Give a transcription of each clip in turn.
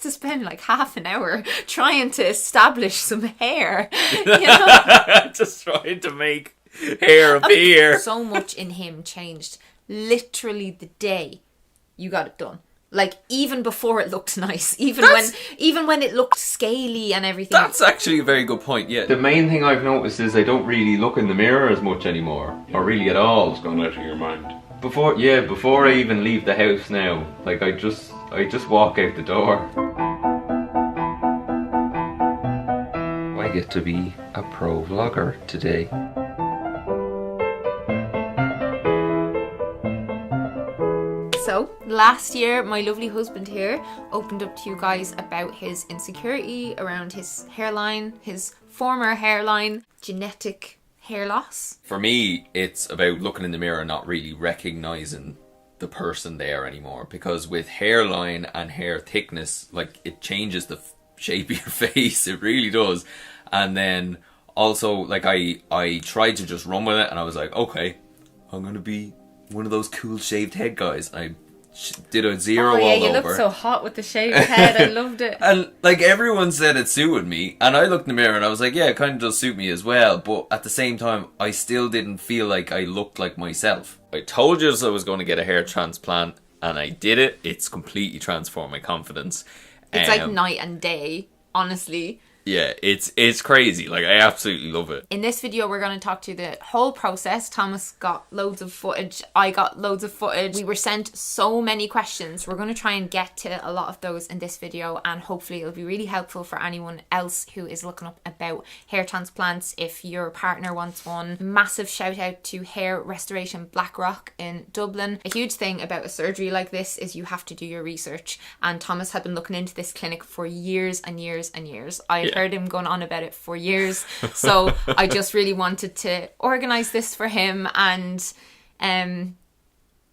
to spend like half an hour trying to establish some hair. You know? Just trying to make hair appear. So much in him changed literally the day you got it done. Like, even before it looked nice, even when it looked scaly and everything. That's actually a very good point, yeah. The main thing I've noticed is I don't really look in the mirror as much anymore. Or really at all. It's gone out of your mind. Before I even leave the house now, like I just walk out the door. I get to be a pro vlogger today. So, last year, my lovely husband here opened up to you guys about his insecurity around his hairline, his former hairline, genetic hair loss. For me, it's about looking in the mirror and not really recognising the person there anymore. Because with hairline and hair thickness, like, it changes the shape of your face. It really does. And then also, like, I tried to just run with it and I was like, okay, I'm going to be one of those cool shaved head guys. I did a zero all over. Oh yeah, you looked so hot with the shaved head. I loved it. And like everyone said it suited me, and I looked in the mirror and I was like, yeah, it kind of does suit me as well. But at the same time, I still didn't feel like I looked like myself. I told you I was going to get a hair transplant, and I did it. It's completely transformed my confidence. It's like night and day, honestly. Yeah, it's crazy. Like, I absolutely love it. In this video, we're going to talk to the whole process. Thomas got loads of footage. I got loads of footage. We were sent so many questions. We're going to try and get to a lot of those in this video, and hopefully it'll be really helpful for anyone else who is looking up about hair transplants if your partner wants one. Massive shout out to Hair Restoration Blackrock in Dublin. A huge thing about a surgery like this is you have to do your research, and Thomas had been looking into this clinic for years and years and years. I heard him going on about it for years, so I just really wanted to organise this for him, and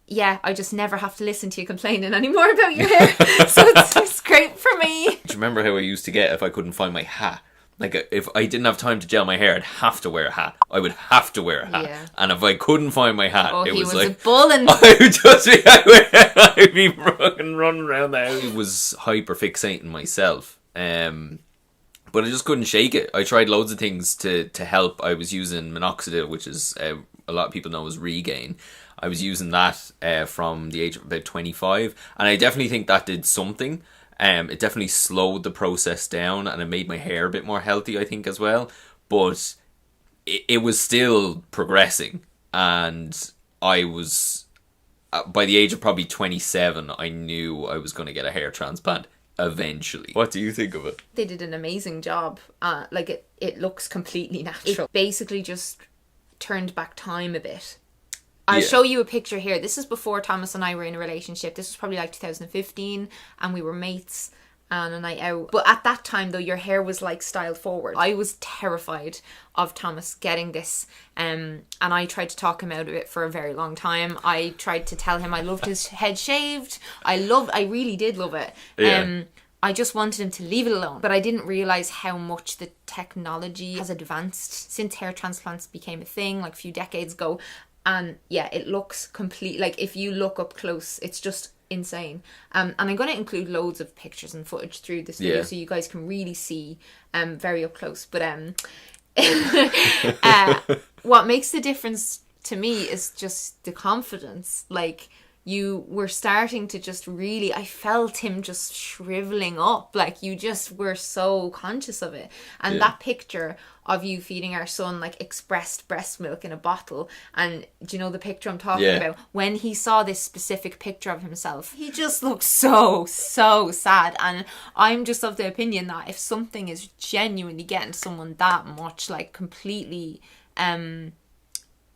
yeah, I just never have to listen to you complaining anymore about your hair. So it's great for me. Do you remember how I used to get if I couldn't find my hat? Like, if I didn't have time to gel my hair, I'd have to wear a hat. I would have to wear a hat. Yeah. And if I couldn't find my hat, it was like... a bull and... I'd be running around the house. It was hyper-fixating myself. But I just couldn't shake it. I tried loads of things to help. I was using Minoxidil, which is a lot of people know as Regain. I was using that from the age of about 25, and I definitely think that did something. It definitely slowed the process down, and it made my hair a bit more healthy, I think, as well. But it was still progressing, and I was, by the age of probably 27, I knew I was going to get a hair transplant. Eventually. What do you think of it? They did an amazing job. Like, it looks completely natural. It basically just turned back time a bit. I'll show you a picture here. This is before Thomas and I were in a relationship. This was probably like 2015, and we were mates on a night out. But at that time, though, your hair was like styled forward. I was terrified of Thomas getting this, and I tried to talk him out of it for a very long time. I tried to tell him I loved his head shaved. I really did love it. Yeah. I just wanted him to leave it alone. But I didn't realise how much the technology has advanced since hair transplants became a thing like a few decades ago. And yeah, it looks complete. Like, if you look up close, it's just insane. And I'm going to include loads of pictures and footage through this video so you guys can really see very up close. But what makes the difference to me is just the confidence. Like, you were starting to just really, I felt him just shriveling up. Like, you just were so conscious of it. And that picture of you feeding our son like expressed breast milk in a bottle, and do you know the picture I'm talking about? When he saw this specific picture of himself, he just looked so sad. And I'm just of the opinion that if something is genuinely getting someone that much, like, completely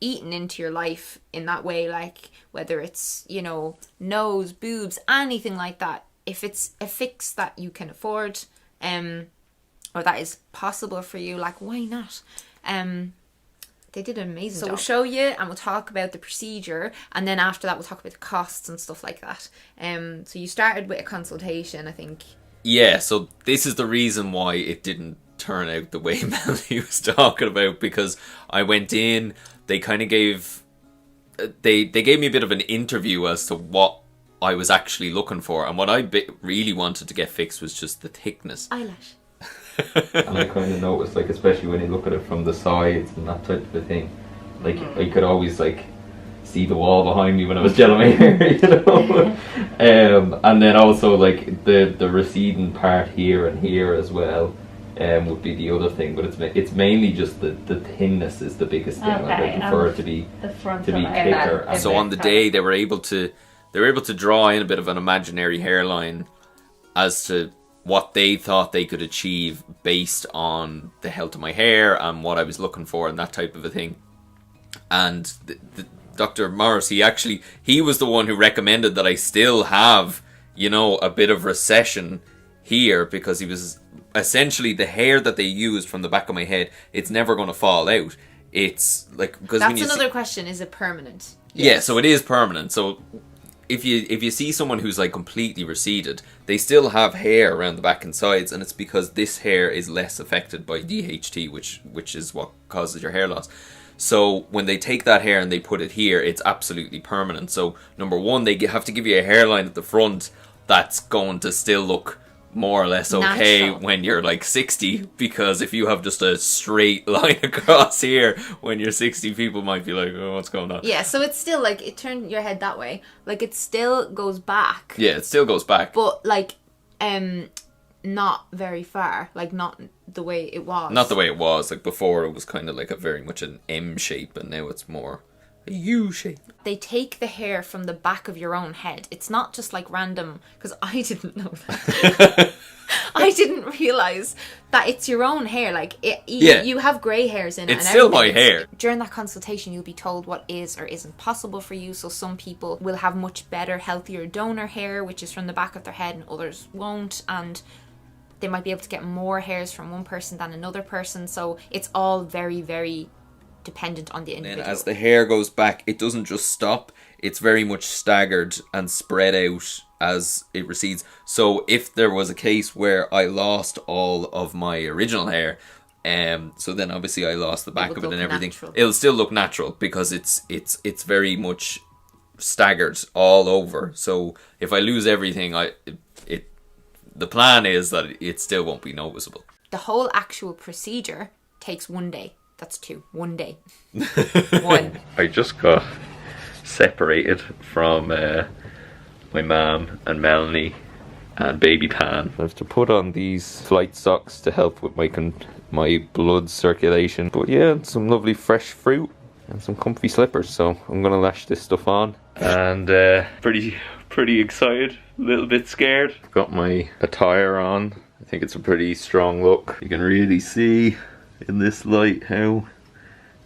eaten into your life in that way, like whether it's, you know, nose, boobs, anything like that, if it's a fix that you can afford, or that is possible for you, like, why not? They did an amazing job. We'll show you, and we'll talk about the procedure, and then after that we'll talk about the costs and stuff like that. So you started with a consultation, I think. Yeah, so this is the reason why it didn't turn out the way Melanie was talking about, because I went in, they kind of gave... They gave me a bit of an interview as to what I was actually looking for. And what I really wanted to get fixed was just the thickness. Eyelash. And I kind of noticed, like, especially when you look at it from the sides and that type of a thing, like, I could always, like, see the wall behind me when I was gelling my hair, you know. And then also, like, the receding part here and here as well would be the other thing. But it's mainly just the thinness is the biggest thing. Like, I prefer it to be thicker. So on the day they were able to draw in a bit of an imaginary hairline as to what they thought they could achieve based on the health of my hair and what I was looking for and that type of a thing. And Dr. Morris, he was the one who recommended that I still have, you know, a bit of recession here, because he was essentially, the hair that they used from the back of my head, it's never going to fall out. It's like, because that's another question, is it permanent? Yes. Yeah, so it is permanent. So if you see someone who's like completely receded, they still have hair around the back and sides, and it's because this hair is less affected by DHT, which is what causes your hair loss. So when they take that hair and they put it here, it's absolutely permanent. So number one, they have to give you a hairline at the front that's going to still look more or less okay natural when you're like 60, because if you have just a straight line across here when you're 60, people might be like, oh, what's going on? Yeah, so it's still like, it turned your head that way, like it still goes back. Yeah, it still goes back, but like not very far, like not the way it was. Not the way it was. Like before it was kind of like a very much an M shape, and now it's more a U shape. They take the hair from the back of your own head. It's not just like random, because I didn't know that. I didn't realise that it's your own hair. Like, you have grey hairs in it. It's still my hair. During that consultation, you'll be told what is or isn't possible for you. So some people will have much better, healthier donor hair, which is from the back of their head, and others won't. And they might be able to get more hairs from one person than another person. So it's all very, very dependent on the individual. And as the hair goes back, it doesn't just stop. It's very much staggered and spread out as it recedes. So if there was a case where I lost all of my original hair, so then obviously I lost the back of it and everything. Natural. It'll still look natural because it's very much staggered all over. So if I lose everything, the plan is that it still won't be noticeable. The whole actual procedure takes 1 day. That's 2. 1 day. 1. I just got separated from my mum and Melanie and baby Pan. I have to put on these flight socks to help with my blood circulation. But yeah, some lovely fresh fruit and some comfy slippers. So I'm gonna lash this stuff on, and pretty excited. A little bit scared. I've got my attire on. I think it's a pretty strong look. You can really see in this light how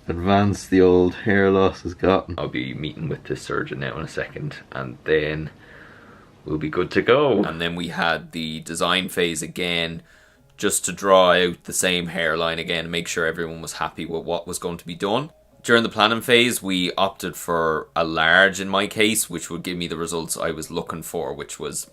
advanced the old hair loss has gotten. I'll be meeting with the surgeon now in a second, and then we'll be good to go. And then we had the design phase again, just to draw out the same hairline again and make sure everyone was happy with what was going to be done. During the planning phase, we opted for a large in my case, which would give me the results I was looking for, which was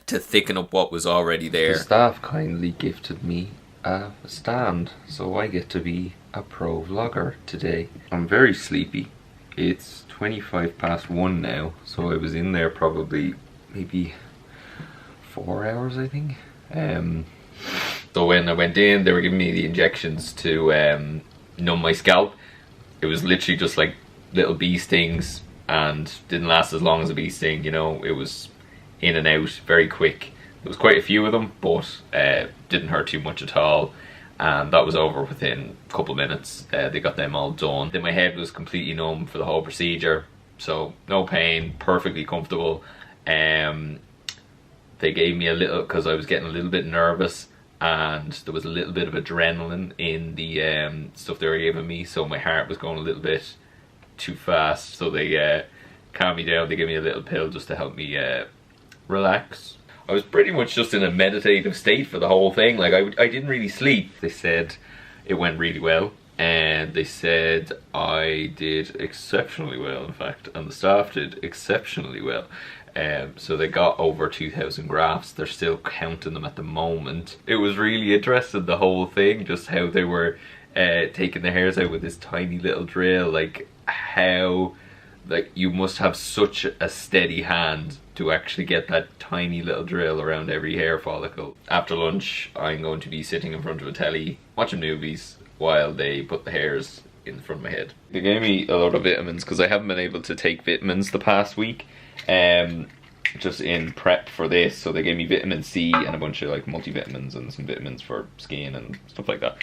to thicken up what was already there. The staff kindly gifted me a stand, so I get to be a pro vlogger today. I'm very sleepy. It's 1:25 now, so I was in there probably maybe 4 hours, I think. So when I went in, they were giving me the injections to numb my scalp. It was literally just like little bee stings, and didn't last as long as a bee sting, you know. It was in and out, very quick. There was quite a few of them, but didn't hurt too much at all. And that was over within a couple of minutes. They got them all done. Then my head was completely numb for the whole procedure, so no pain, perfectly comfortable. They gave me a little, because I was getting a little bit nervous, and there was a little bit of adrenaline in the stuff they were giving me, so my heart was going a little bit too fast. So they calmed me down. They gave me a little pill just to help me relax. I was pretty much just in a meditative state for the whole thing. Like I didn't really sleep. They said it went really well, and they said I did exceptionally well, in fact, and the staff did exceptionally well. So they got over 2,000 grafts. They're still counting them at the moment. It was really interesting, the whole thing, just how they were taking the hairs out with this tiny little drill, like how like, you must have such a steady hand to actually get that tiny little drill around every hair follicle. After lunch, I'm going to be sitting in front of a telly, watching movies, while they put the hairs in front of my head. They gave me a lot of vitamins, because I haven't been able to take vitamins the past week, just in prep for this. So they gave me vitamin C and a bunch of like multivitamins and some vitamins for skin and stuff like that.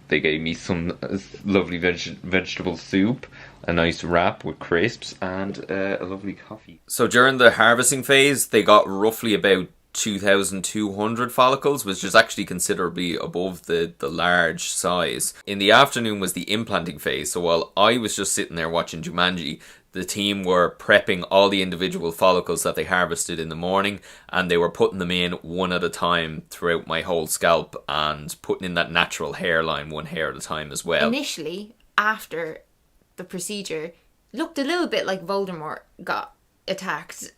They gave me some lovely vegetable soup, a nice wrap with crisps, and a lovely coffee. So during the harvesting phase, they got roughly about 2,200 follicles, which is actually considerably above the large size. In the afternoon was the implanting phase. So while I was just sitting there watching Jumanji, the team were prepping all the individual follicles that they harvested in the morning, and they were putting them in one at a time throughout my whole scalp and putting in that natural hairline one hair at a time as well. Initially, after the procedure, looked a little bit like Voldemort got attacked.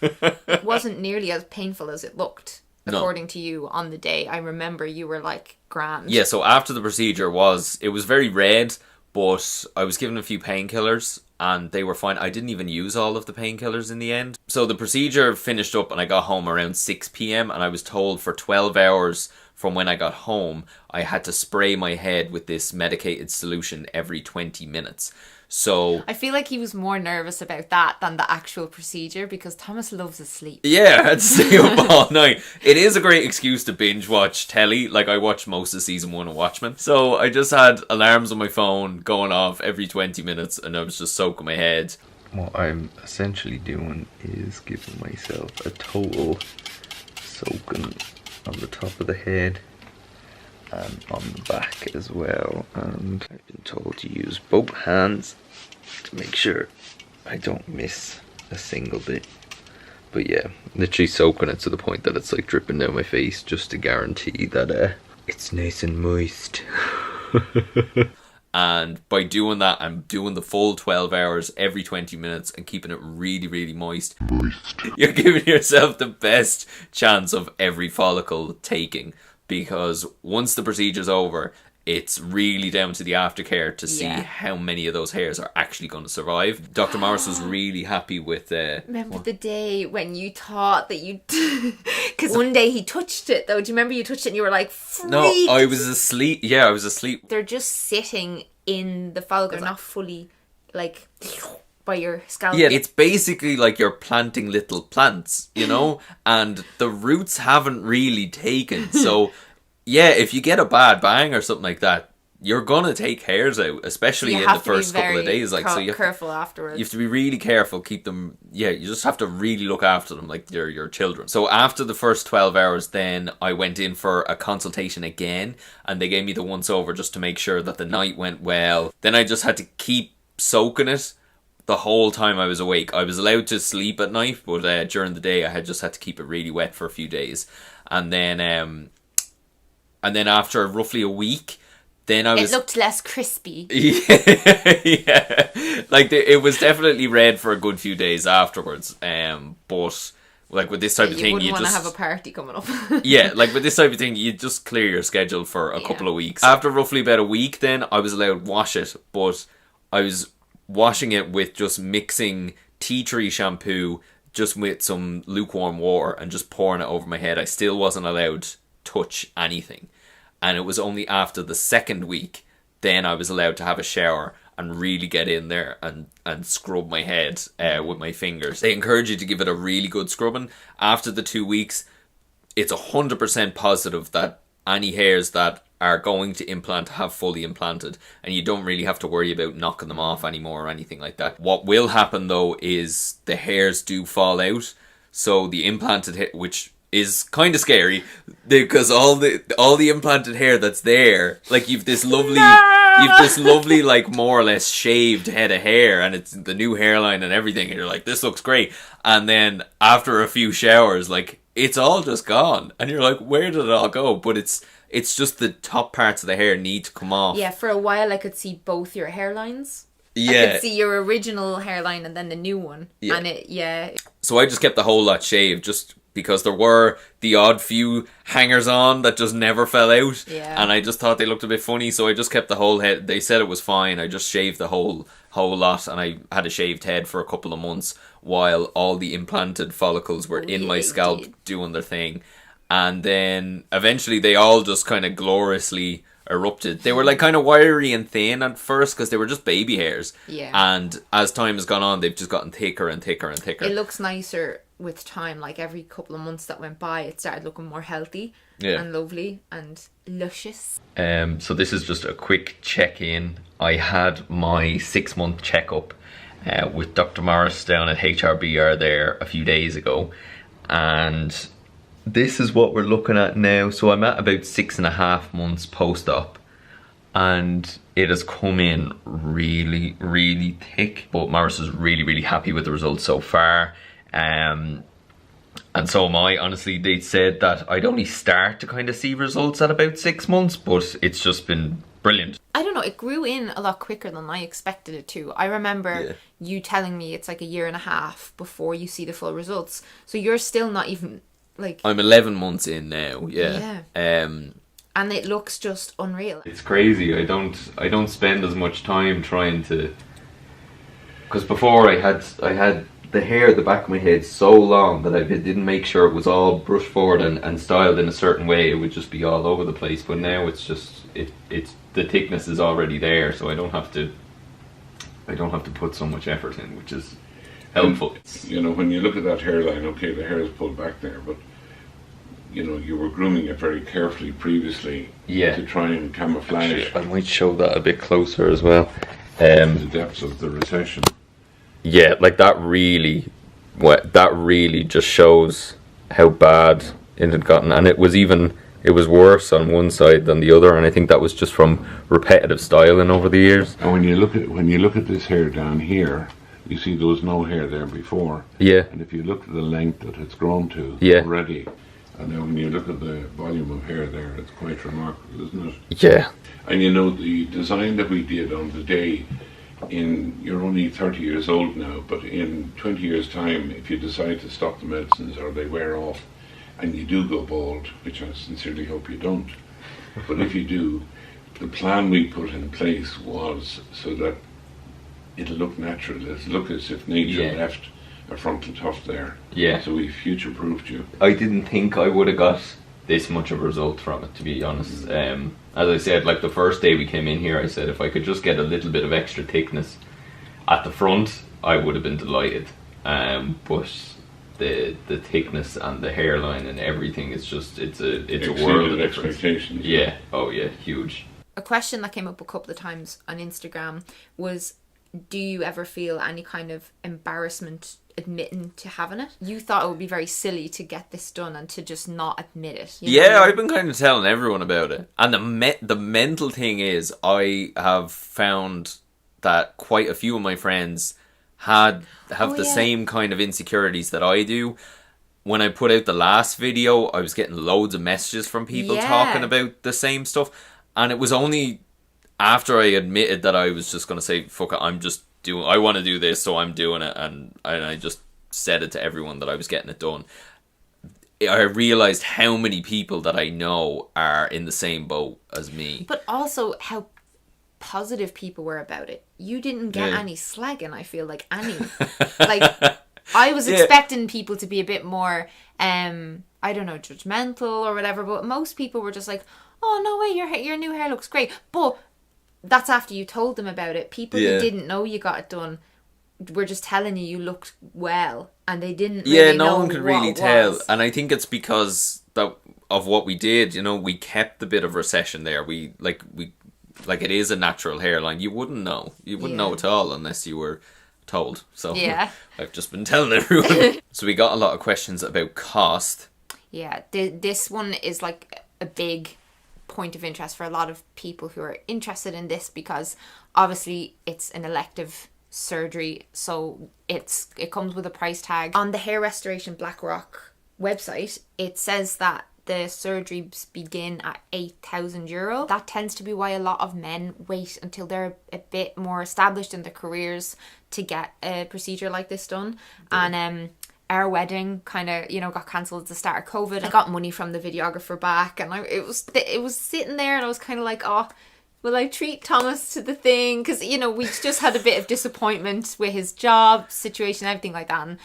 It wasn't nearly as painful as it looked, according to you on the day. I remember you were like, grand. Yeah, so after the procedure it was very red, but I was given a few painkillers and they were fine. I didn't even use all of the painkillers in the end. So the procedure finished up and I got home around 6 p.m. and I was told for 12 hours from when I got home, I had to spray my head with this medicated solution every 20 minutes. So I feel like he was more nervous about that than the actual procedure, because Thomas loves his sleep. yeah, I had to stay up all night. It is a great excuse to binge watch telly. Like, I watched most of season 1 of Watchmen. So I just had alarms on my phone going off every 20 minutes and I was just soaking my head. What I'm essentially doing is giving myself a total soaking on the top of the head and on the back as well. And I've been told to use both hands to make sure I don't miss a single bit. But yeah, literally soaking it to the point that it's like dripping down my face, just to guarantee that it's nice and moist. And by doing that, I'm doing the full 12 hours every 20 minutes and keeping it really, really moist. You're giving yourself the best chance of every follicle taking, because once the procedure's over, it's really down to the aftercare to see how many of those hairs are actually going to survive. Dr. Morris was really happy with... remember the day when you thought that you... Because one day he touched it, though. Do you remember you touched it and you were like, freaked? No, I was asleep. Yeah, I was asleep. They're just sitting in the follicle, not fully, like, by your scalp. Yeah, it's basically like you're planting little plants, you know? And the roots haven't really taken, so... Yeah, if you get a bad bang or something like that, you're gonna take hairs out, especially in the first couple of days. Like, so you careful afterwards. You have to be really careful, keep them. Yeah, you just have to really look after them like they're your children. So after the first 12 hours, then I went in for a consultation again, and they gave me the once over just to make sure that the night went well. Then I just had to keep soaking it the whole time I was awake. I was allowed to sleep at night, but during the day I had to keep it really wet for a few days, and then after roughly a week, then I was... It looked less crispy. yeah. Like, it was definitely red for a good few days afterwards. But, like, with this type of thing, you wouldn't want to have a party coming up. Yeah, like, with this type of thing, you just clear your schedule for a couple of weeks. After roughly about a week, then, I was allowed to wash it. But I was washing it with just mixing tea tree shampoo just with some lukewarm water and just pouring it over my head. I still wasn't allowed to touch anything. And it was only after the second week, then I was allowed to have a shower and really get in there and scrub my head with my fingers. They encourage you to give it a really good scrubbing. After the 2 weeks, it's 100% positive that any hairs that are going to implant have fully implanted, and you don't really have to worry about knocking them off anymore or anything like that. What will happen though is the hairs do fall out. So the implanted hair, which is kind of scary, because all the implanted hair that's there, like you've this lovely like more or less shaved head of hair, and it's the new hairline and everything, and you're like, this looks great, and then after a few showers, like, it's all just gone, and you're like, where did it all go? But it's just the top parts of the hair need to come off. Yeah, for a while I could see both your hairlines. Yeah. I could see your original hairline and then the new one. Yeah. And So I just kept the whole lot shaved, just because there were the odd few hangers on that just never fell out. Yeah. And I just thought they looked a bit funny, so I just kept the whole head. They said it was fine. I just shaved the whole lot, and I had a shaved head for a couple of months while all the implanted follicles were in my scalp doing their thing. And then eventually they all just kind of gloriously erupted. They were like kind of wiry and thin at first because they were just baby hairs. Yeah. And as time has gone on, they've just gotten thicker and thicker and thicker. It looks nicer with time. Like every couple of months that went by, it started looking more healthy and lovely and luscious. So this is just a quick check-in. I had my 6-month checkup with Dr. Morris down at HRBR there a few days ago, and this is what we're looking at now. So I'm at about 6.5 months post-op, and it has come in really, really thick. But Morris is really, really happy with the results so far. And so am I. Honestly, they said that I'd only start to kind of see results at about 6 months, but it's just been brilliant. I don't know, it grew in a lot quicker than I expected it to. I remember you telling me it's like 1.5 years before you see the full results. So you're still not even like... I'm 11 months in now, yeah. And it looks just unreal. It's crazy. I don't spend as much time trying to... Because before I had the hair at the back of my head so long that I didn't make sure it was all brushed forward and styled in a certain way. It would just be all over the place. But now it's just it's the thickness is already there, so I don't have to put so much effort in, which is helpful. You know, when you look at that hairline, okay, the hair is pulled back there, but you know, you were grooming it very carefully previously to try and camouflage. Actually, I might show that a bit closer as well. The depths of the recession. Yeah, like that really just shows how bad it had gotten, and it was worse on one side than the other, and I think that was just from repetitive styling over the years. And when you look at this hair down here, you see there was no hair there before. Yeah. And if you look at the length that it's grown to already, and then when you look at the volume of hair there, it's quite remarkable, isn't it? Yeah. And you know, the design that we did on the day, you're only 30 years old now, but in 20 years' time, if you decide to stop the medicines or they wear off and you do go bald, which I sincerely hope you don't, but if you do, the plan we put in place was so that it'll look natural. It'll look as if nature left a frontal tuft there. Yeah. So we future-proofed you. I didn't think I would have got this much of a result from it, to be honest. As I said, like the first day we came in here, I said if I could just get a little bit of extra thickness at the front, I would have been delighted. But the thickness and the hairline and everything, it's a world of difference. Expectations. Yeah. Oh yeah, huge. A question that came up a couple of times on Instagram was, do you ever feel any kind of embarrassment admitting to having it? You thought it would be very silly to get this done and to just not admit it. Yeah, I've been kind of telling everyone about it. And the mental thing is, I have found that quite a few of my friends have the same kind of insecurities that I do. When I put out the last video, I was getting loads of messages from people talking about the same stuff. And it was only after I admitted that I was just going to say, fuck it, I want to do this, so I'm doing it. And I just said it to everyone that I was getting it done. I realised how many people that I know are in the same boat as me. But also how positive people were about it. You didn't get any slagging, I feel like, any. Like, I was expecting people to be a bit more, I don't know, judgmental or whatever, but most people were just like, oh, no way, your new hair looks great. But that's after you told them about it. People who didn't know you got it done were just telling you looked well, and they didn't really know. No one could really tell. And I think it's because of what we did. You know, we kept the bit of recession there. We it is a natural hairline. You wouldn't know. You wouldn't know at all unless you were told. So I've just been telling everyone. So we got a lot of questions about cost. Yeah, this one is like a big point of interest for a lot of people who are interested in this, because obviously it's an elective surgery, so it comes with a price tag. On the Hair Restoration Blackrock website, it says that the surgeries begin at €8,000. That tends to be why a lot of men wait until they're a bit more established in their careers to get a procedure like this done. And our wedding kind of, you know, got cancelled at the start of COVID. I got money from the videographer back, and it was sitting there, and I was kind of like, oh, will I treat Thomas to the thing? Because, you know, we just had a bit of disappointment with his job situation, everything like that.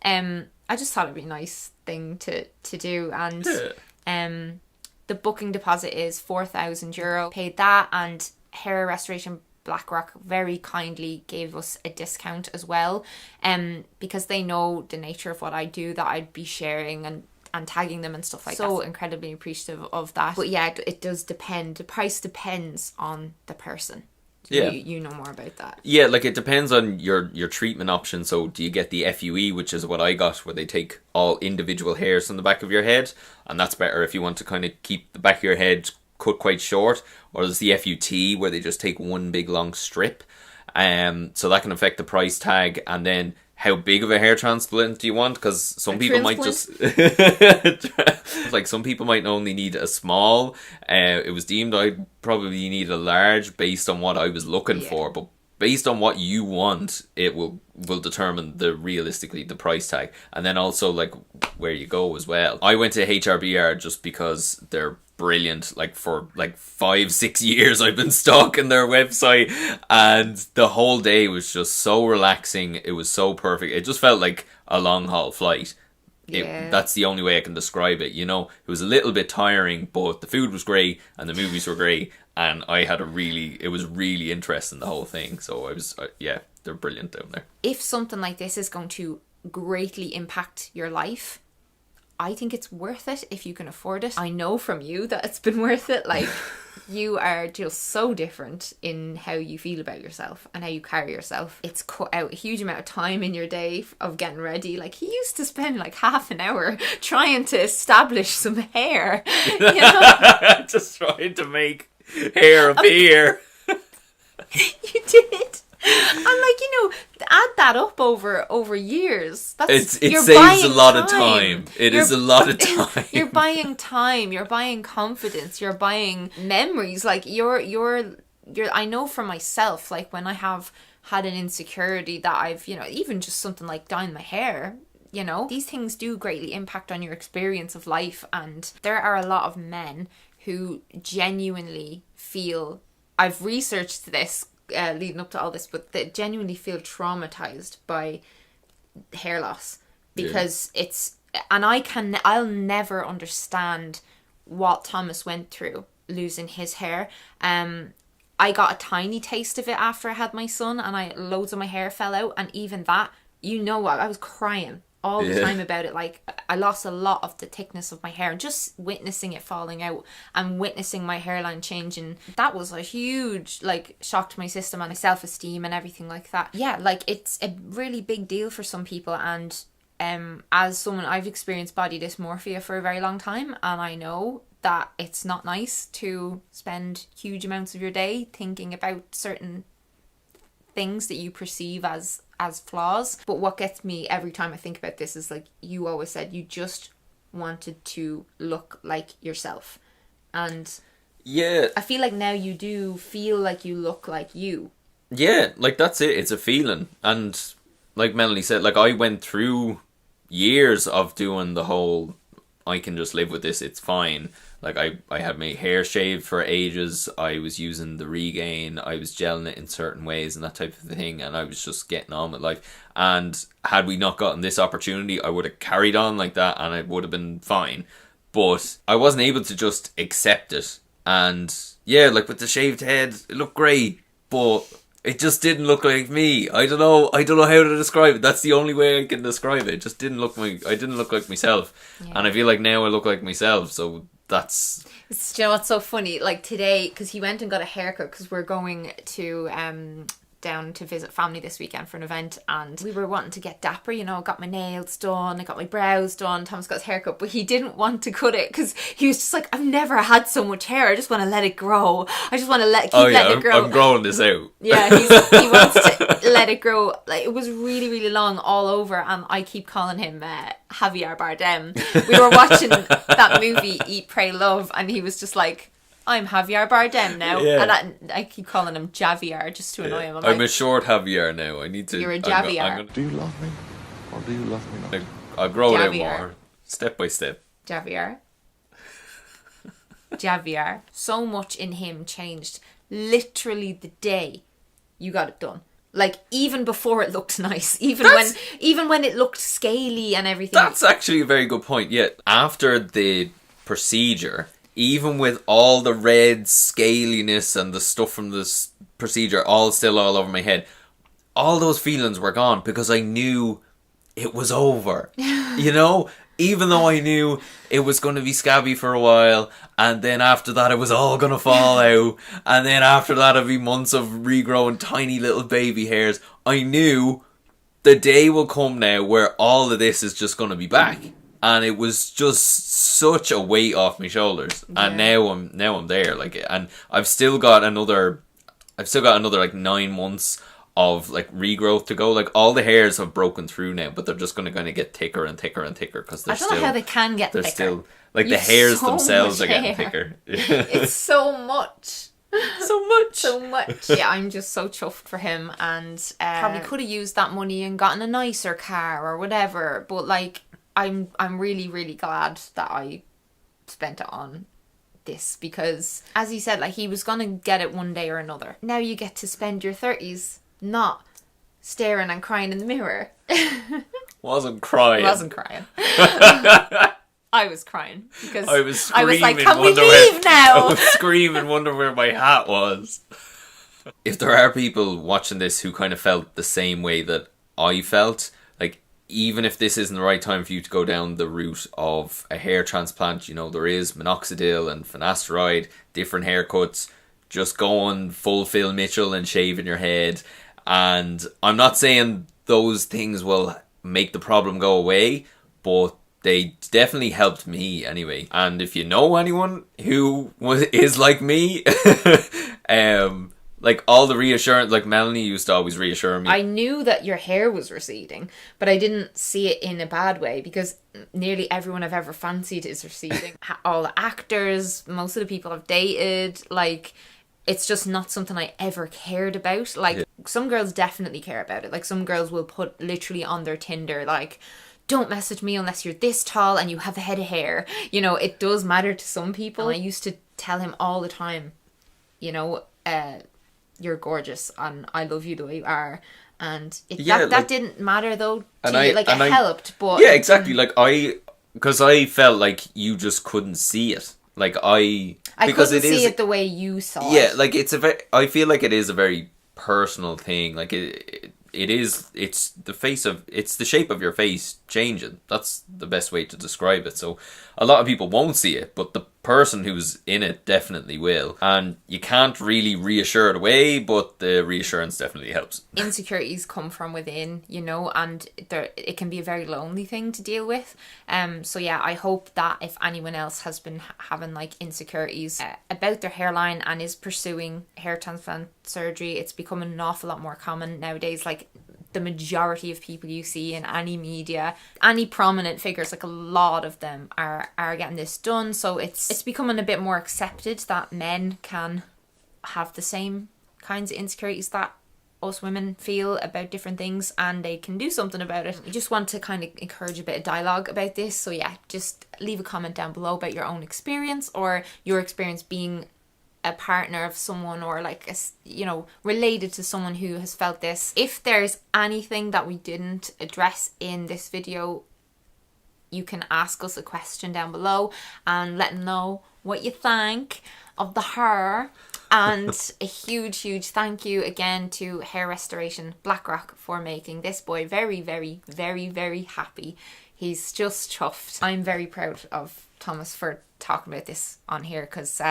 And I just thought it'd be a nice thing to do. And the booking deposit is €4,000. Paid that, and Hair Restoration Blackrock very kindly gave us a discount as well, because they know the nature of what I do, that I'd be sharing and tagging them and stuff like that. So incredibly appreciative of that. But yeah, it does depend. The price depends on the person. Yeah. You know more about that. Yeah, like it depends on your treatment option. So do you get the FUE, which is what I got, where they take all individual hairs from the back of your head, and that's better if you want to kind of keep the back of your head cut quite short, or there's the FUT where they just take one big long strip, so that can affect the price tag. And then how big of a hair transplant do you want, because some people might just like some people might only need a small. It was deemed I'd probably need a large based on what I was looking for, but based on what you want, it will determine realistically the price tag, and then also like where you go as well. I went to HRBR just because they're brilliant. Like for like 5-6 years I've been stalking their website, and the whole day was just so relaxing. It was so perfect. It just felt like a long haul flight. That's the only way I can describe it. You know, it was a little bit tiring, but the food was great and the movies were great, and I had it was really interesting, the whole thing. So I was they're brilliant down there. If something like this is going to greatly impact your life, I think it's worth it if you can afford it. I know from you that it's been worth it. Like, you are just so different in how you feel about yourself and how you carry yourself. It's cut out a huge amount of time in your day of getting ready. Like, he used to spend like half an hour trying to establish some hair. You know? Just trying to make hair appear. You did. And like, you know, add that up over years. It saves a lot of time. It is a lot of time. You're buying time. You're buying confidence. You're buying memories. Like you're. I know for myself, like when I have had an insecurity that I've, you know, even just something like dyeing my hair. You know, these things do greatly impact on your experience of life, and there are a lot of men who genuinely feel. I've researched this. Leading up to all this, but they genuinely feel traumatized by hair loss, because it's, and I'll never understand what Thomas went through losing his hair. I got a tiny taste of it after I had my son, and loads of my hair fell out, and even that, you know what, I was crying all the time about it. Like, I lost a lot of the thickness of my hair, and just witnessing it falling out and witnessing my hairline changing, that was a huge like shock to my system and my self-esteem and everything like that. Yeah, like it's a really big deal for some people, and as someone, I've experienced body dysmorphia for a very long time, and I know that it's not nice to spend huge amounts of your day thinking about certain things that you perceive as flaws. But what gets me every time I think about this is, like you always said, you just wanted to look like yourself, and I feel like now you do feel like you look like you. Like that's it. It's a feeling. And like Melanie said, like I went through years of doing the whole I can just live with this, it's fine. Like I had my hair shaved for ages, I was using the Regain, I was gelling it in certain ways and that type of thing, and I was just getting on with life. And had we not gotten this opportunity, I would have carried on like that and it would have been fine. But I wasn't able to just accept it. And like with the shaved head, it looked great, but it just didn't look like me. I don't know how to describe it. That's the only way I can describe it. It just didn't look I didn't look like myself. And I feel like now I look like myself, so that's... Do you know what's so funny? Like today, because he went and got a haircut, because we're going to down to visit family this weekend for an event, and we were wanting to get dapper, you know, got my nails done, I got my brows done, Thomas got his haircut, but he didn't want to cut it because he was just like, I've never had so much hair, I just want to let it grow, I just want to letting it grow. I'm growing this out. Yeah, he wants to let it grow. Like, it was really, really long all over, and I keep calling him Javier Bardem. We were watching that movie Eat, Pray, Love, and he was just like, I'm Javier Bardem now. And I keep calling him Javier just to annoy him. I'm a short Javier now. I need to... You're a Javier. Do you love me? Or do you love me not? I'll grow it out Javier. more, step by step. Javier. Javier. So much in him changed literally the day you got it done. Like, even before it looked nice, even when it looked scaly and everything. That's actually a very good point. Yeah, after the procedure, even with all the red scaliness and the stuff from this procedure all still all over my head, all those feelings were gone because I knew it was over. You know? Even though I knew it was going to be scabby for a while, and then after that it was all going to fall out, and then after that it'd be months of regrowing tiny little baby hairs, I knew the day will come now where all of this is just going to be back. And it was just such a weight off my shoulders. Yeah. And now I'm there. Like, and I've still got another like 9 months of like regrowth to go. Like, all the hairs have broken through now, but they're just going to kind of get thicker and thicker and thicker because they're I don't know how they can get thicker. Still, like, the hairs so themselves are hair. getting thicker. It's so much. So much. Yeah, I'm just so chuffed for him, and probably could have used that money and gotten a nicer car or whatever. But like, I'm really, really glad that I spent it on this, because as he said, like, he was gonna get it one day or another. Now you get to spend your 30s not staring and crying in the mirror. Wasn't crying. I was crying because I was screaming, like, can we leave now? I was screaming, wonder where my hat was. If there are people watching this who kind of felt the same way that I felt, like, even if this isn't the right time for you to go down the route of a hair transplant, you know, there is Minoxidil and finasteride, different haircuts. Just go on full Phil Mitchell and shaving your head. And I'm not saying those things will make the problem go away, but they definitely helped me anyway. And if you know anyone who is like me, like, all the reassurance, like Melanie used to always reassure me. I knew that your hair was receding, but I didn't see it in a bad way, because nearly everyone I've ever fancied is receding. All the actors, most of the people I've dated, like, it's just not something I ever cared about. Like, yeah. Some girls definitely care about it. Like, some girls will put literally on their Tinder, like, don't message me unless you're this tall and you have a head of hair. You know, it does matter to some people. And I used to tell him all the time, you know, you're gorgeous and I love you the way you are. And that didn't matter though to you. Like, it helped, but... Yeah, exactly. Like, because I felt like you just couldn't see it. Like, I couldn't see it the way you saw it. Yeah, like, I feel like it is a very personal thing. Like, it's the shape of your face changing. That's the best way to describe it. So a lot of people won't see it, but the person who's in it definitely will. And you can't really reassure it away, but the reassurance definitely helps. Insecurities come from within, you know, and it can be a very lonely thing to deal with. So yeah, I hope that if anyone else has been having like insecurities about their hairline and is pursuing hair transplant surgery, it's becoming an awful lot more common nowadays. Like, the majority of people you see in any media, any prominent figures, like, a lot of them are getting this done. So it's becoming a bit more accepted that men can have the same kinds of insecurities that us women feel about different things, and they can do something about it. I just want to kind of encourage a bit of dialogue about this. So yeah, just leave a comment down below about your own experience, or your experience being a partner of someone, or like, you know, related to someone who has felt this. If there's anything that we didn't address in this video, you can ask us a question down below and let them know what you think of the hair. And a huge thank you again to Hair Restoration Blackrock for making this boy very, very, very, very happy. He's just chuffed. I'm very proud of Thomas for talking about this on here, because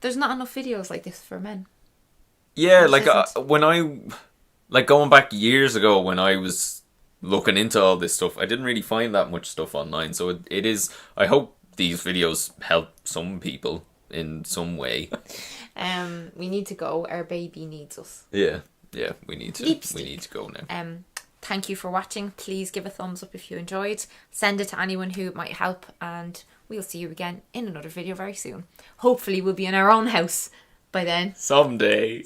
there's not enough videos like this for men. Yeah, like, going back years ago when I was looking into all this stuff, I didn't really find that much stuff online. So it is, I hope these videos help some people in some way. We need to go. Our baby needs us. Yeah, we need to go now. Thank you for watching. Please give a thumbs up if you enjoyed. Send it to anyone who it might help, and we'll see you again in another video very soon. Hopefully we'll be in our own house by then. Someday.